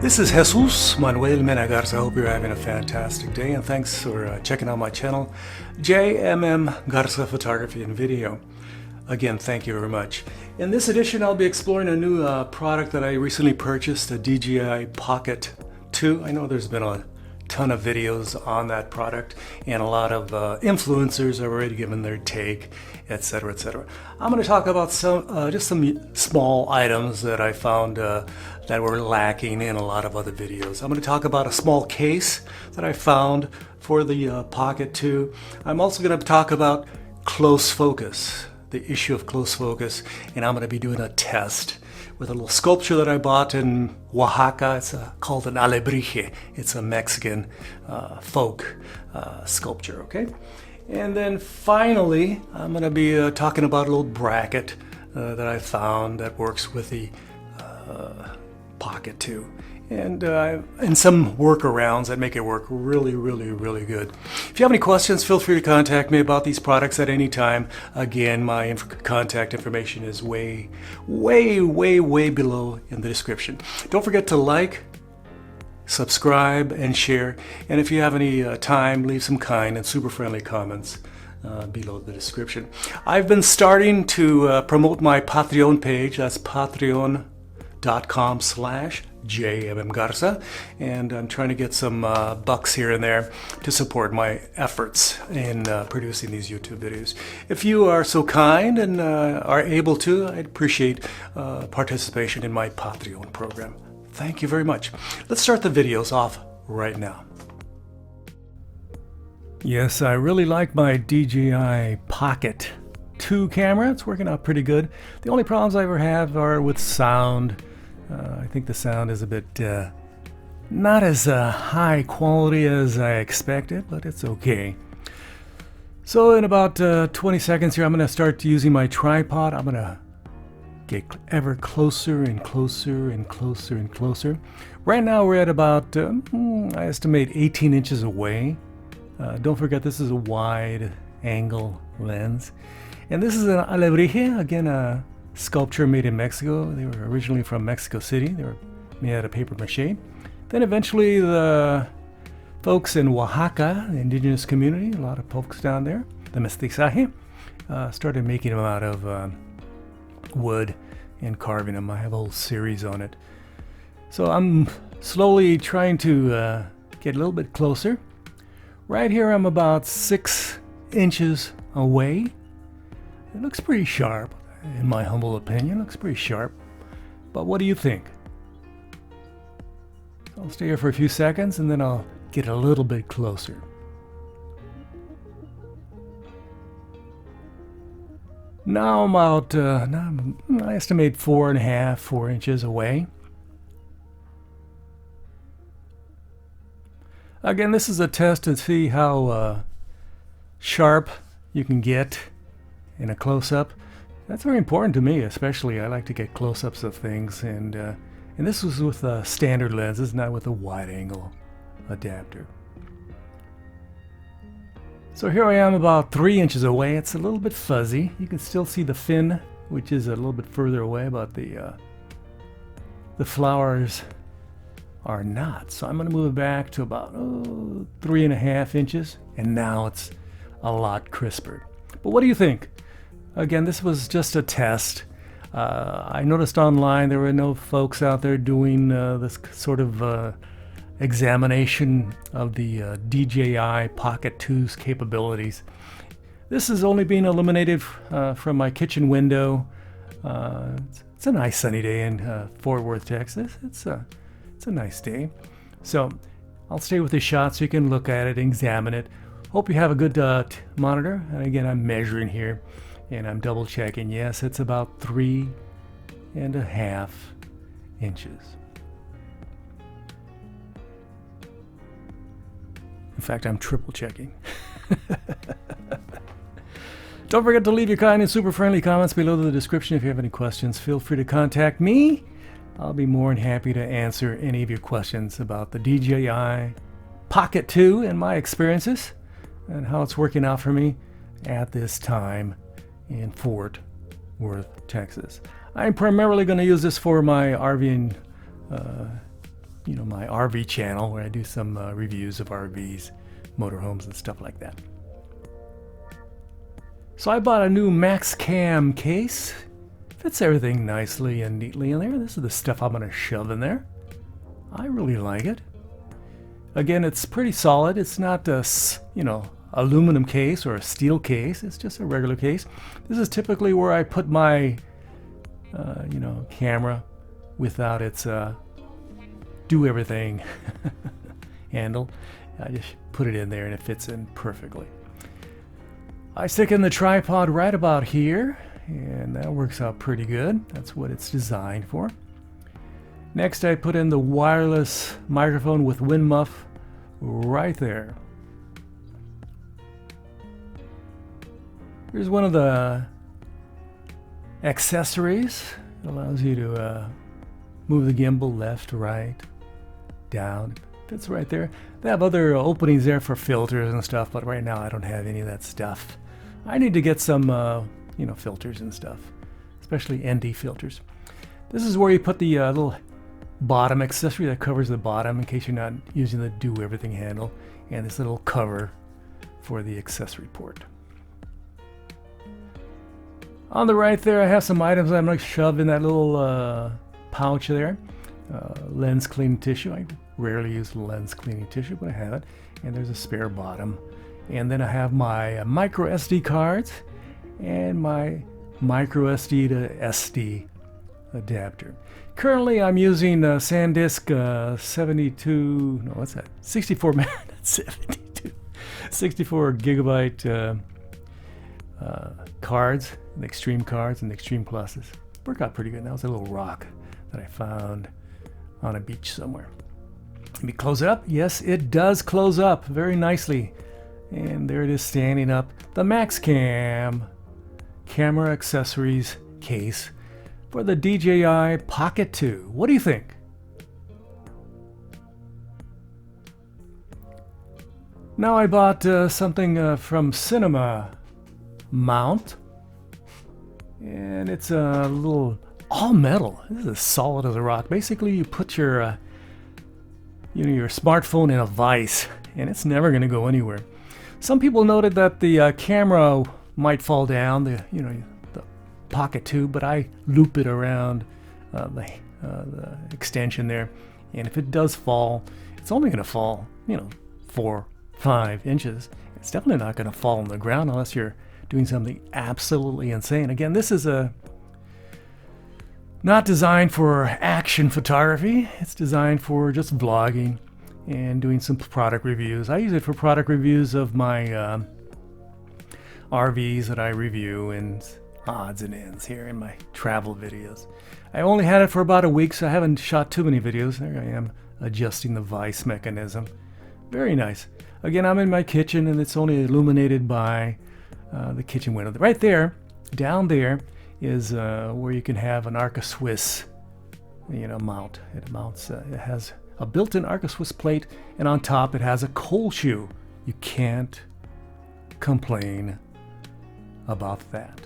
This is Jesus Manuel Menagarza. I hope you're having a fantastic day, and thanks for checking out my channel, JMM Garza Photography and Video. Again, thank you very much. In this edition, I'll be exploring a new product that I recently purchased, a DJI Pocket2. I know there's been a ton of videos on that product, and a lot of influencers have already given their take, etc., etc. I'm going to talk about just some small items that I found that were lacking in a lot of other videos. I'm going to talk about a small case that I found for the Pocket 2. I'm also going to talk about close focus, the issue of close focus, and I'm going to be doing a test with a little sculpture that I bought in Oaxaca. It's called an alebrije. It's a Mexican folk sculpture, okay? And then finally, I'm going to be talking about a little bracket that I found that works with the Pocket 2. And some workarounds that make it work really, really, really good. If you have any questions, feel free to contact me about these products at any time. Again, my contact information is way, way, way, way below in the description. Don't forget to like, subscribe, and share. And if you have any time, leave some kind and super friendly comments below the description. I've been starting to promote my Patreon page. That's patreon.com/JMM Garza, and I'm trying to get some bucks here and there to support my efforts in producing these YouTube videos. If you are so kind and are able to, I'd appreciate participation in my Patreon program. Thank you very much. Let's start the videos off right now. Yes, I really like my DJI Pocket 2 camera. It's working out pretty good. The only problems I ever have are with sound. I think the sound is a bit not as high quality as I expected, but it's okay. So in about 20 seconds here, I'm going to start using my tripod. I'm going to get ever closer and closer and closer and closer. Right now we're at about, I estimate 18 inches away. Don't forget, this is a wide angle lens. And this is an alebrije, again, a sculpture made in Mexico. They were originally from Mexico City. They were made out of paper mache. Then eventually the folks in Oaxaca, the indigenous community, a lot of folks down there, the mestizaje, started making them out of wood and carving them. I have a whole series on it. So I'm slowly trying to get a little bit closer. Right here I'm about 6 inches away. It looks pretty sharp. In my humble opinion, looks pretty sharp. But what do you think? I'll stay here for a few seconds and then I'll get a little bit closer. Now I'm about, I estimate 4 inches away. Again, this is a test to see how sharp you can get in a close-up. That's very important to me, especially. I like to get close-ups of things, and this was with standard lenses, not with a wide-angle adapter. So here I am about 3 inches away. It's a little bit fuzzy. You can still see the fin, which is a little bit further away, but the flowers are not. So I'm going to move it back to about 3.5 inches, and now it's a lot crisper. But what do you think? Again, this was just a test. I noticed online there were no folks out there doing this sort of examination of the DJI Pocket 2's capabilities. This is only being illuminated from my kitchen window. It's a nice sunny day in Fort Worth, Texas. It's a nice day. So I'll stay with this shot so you can look at it, examine it. Hope you have a good monitor. And again, I'm measuring here. And I'm double checking. Yes, it's about 3.5 inches. In fact, I'm triple checking. Don't forget to leave your kind and super friendly comments below the description. If you have any questions, feel free to contact me. I'll be more than happy to answer any of your questions about the DJI Pocket 2 and my experiences and how it's working out for me at this time in Fort Worth, Texas. I'm primarily going to use this for my RVing you know, my RV channel where I do some reviews of RVs, motorhomes, and stuff like that. So I bought a new MaxCam case. Fits everything nicely and neatly in there. This is the stuff I'm going to shove in there. I really like it. Again, it's pretty solid. It's not a, you know, aluminum case or a steel case. It's just a regular case. This is typically where I put my, you know, camera without its do everything handle. I just put it in there and it fits in perfectly. I stick in the tripod right about here, and that works out pretty good. That's what it's designed for. Next, I put in the wireless microphone with wind muff right there. Here's one of the accessories. It allows you to move the gimbal left, right, down. Fits right there. They have other openings there for filters and stuff, but right now I don't have any of that stuff. I need to get some, you know, filters and stuff, especially ND filters. This is where you put the little bottom accessory that covers the bottom in case you're not using the do everything handle, and this little cover for the accessory port. On the right there, I have some items I'm going to shove in that little pouch there. Lens cleaning tissue. I rarely use lens cleaning tissue, but I have it. And there's a spare bottom. And then I have my micro SD cards and my micro SD to SD adapter. Currently, I'm using SanDisk 72. No, what's that? 64. Not 72. 64 gigabyte cards, the Extreme cards and the Extreme Pluses. Work out pretty good. That was a little rock that I found on a beach somewhere. Let me close it up. Yes, it does close up very nicely. And there it is standing up. The MaxCam camera accessories case for the DJI Pocket 2. What do you think? Now I bought something from Cinema Mount. And it's a little all metal. This is as solid as a rock. Basically, you put your you know, your smartphone in a vise, and it's never going to go anywhere. Some people noted that the camera might fall down, the Pocket 2, but I loop it around the extension there, and if it does fall, it's only going to fall, you know, 4-5 inches. It's definitely not going to fall on the ground unless you're doing something absolutely insane. Again, this is not designed for action photography. It's designed for just vlogging and doing some product reviews. I use it for product reviews of my RVs that I review and odds and ends here in my travel videos. I only had it for about a week, so I haven't shot too many videos. There I am adjusting the vise mechanism. Very nice. Again, I'm in my kitchen and it's only illuminated by the kitchen window. Right there, down there, is where you can have an Arca Swiss, mount. It mounts. It has a built-in Arca Swiss plate, and on top it has a cold shoe. You can't complain about that.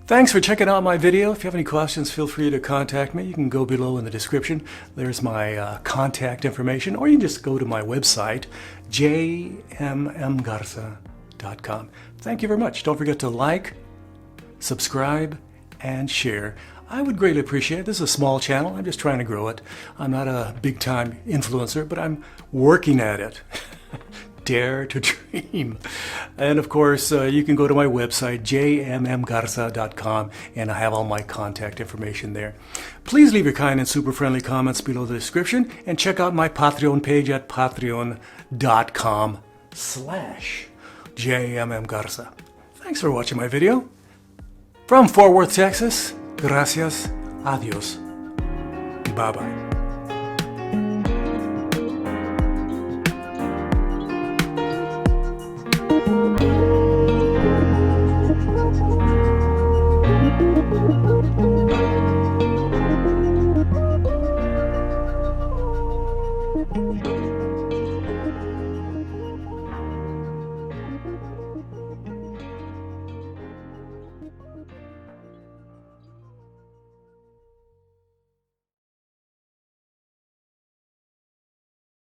Thanks for checking out my video. If you have any questions, feel free to contact me. You can go below in the description. There's my contact information, or you can just go to my website, jmmgarza.com. Thank you very much. Don't forget to like, subscribe, and share. I would greatly appreciate it. This is a small channel. I'm just trying to grow it. I'm not a big-time influencer, but I'm working at it. Dare to dream. And of course, you can go to my website, jmmgarza.com, and I have all my contact information there. Please leave your kind and super friendly comments below the description, and check out my Patreon page at patreon.com/jmmgarza. Thanks for watching my video. From Fort Worth, Texas, gracias, adios, bye-bye.